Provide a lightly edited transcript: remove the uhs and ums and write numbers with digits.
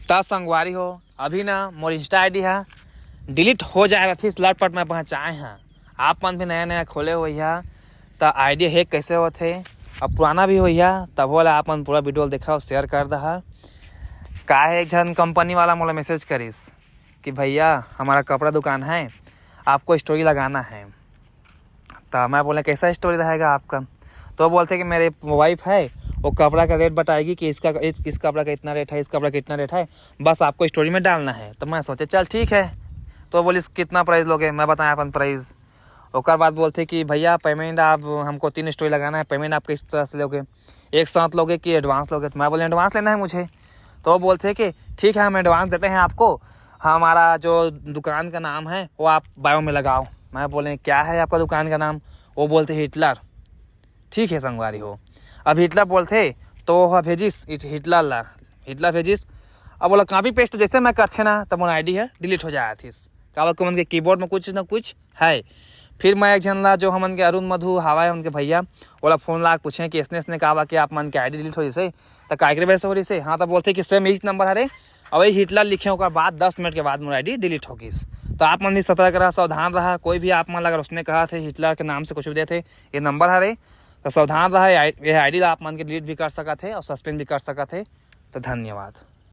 त संगवारी हो अभी ना मोर इंस्टा आई डी है डिलीट हो जाए रही लटपट में पहुँचाए हैं। आप मन भी नया नया खोले हुई है तो आई डी हैक कैसे होते अब पुराना भी हुई है तब बोला आप मन पूरा वीडियो देखा और शेयर कर दहा। का है एक जन कंपनी वाला मोला मैसेज करिस कि भैया हमारा कपड़ा दुकान है, आपको स्टोरी लगाना है। तो मैं बोले कैसा स्टोरी रहेगा आपका? तो बोलते कि मेरे वाइफ है वो कपड़ा का रेट बताएगी कि इस कपड़ा का इतना रेट है, इस कपड़ा का इतना रेट है, बस आपको स्टोरी में डालना है। तो मैं सोचे चल ठीक है। तो बोली कितना प्राइस लोगे? मैं बताया अपन प्राइस। और बाद बोलते कि भैया पेमेंट आप हमको 3 स्टोरी लगाना है, पेमेंट आप किस तरह से लोगे, एक साथ लोगे कि एडवांस लोगे? तो मैं बोले एडवांस लेना है मुझे। तो वो बोलते कि ठीक है हम एडवांस देते हैं आपको, हमारा जो दुकान का नाम है वो आप बायो में लगाओ। मैं बोले क्या है आपका दुकान का नाम? वो बोलते हिटलर। ठीक है संगवारी हो, अब हिटलर बोलते तो भेजिस हिटलर भेजिस। अब बोला कॉपी पेस्ट जैसे मैं करते ना तब वो आईडी है डिलीट हो जाया थी। काबर को मन के कीबोर्ड में कुछ ना कुछ है। फिर मैं एक जन ला जो हमन के अरुण मधु हवा उनके भैया बोला फोन ला पूछे कि इसने कहा कि आप मन के आईडी डिलीट हो जैसे तो काय वजह से हो रही से। हाँ तो बोलते कि सेम इस नंबर हरे और वही हिटलर लिखे होकर बाद 10 मिनट के बाद मेरा आईडी डिलीट होगी। तो आप मन भी सतर्क रहा, सावधान रहा। कोई भी आप मन अगर उसने कहा थे हिटलर के नाम से कुछ भी दे थे ये नंबर हरे तो सावधान रहा। ये आईडी आप मन के डिलीट भी कर सका थे और सस्पेंड भी कर सका थे। तो धन्यवाद।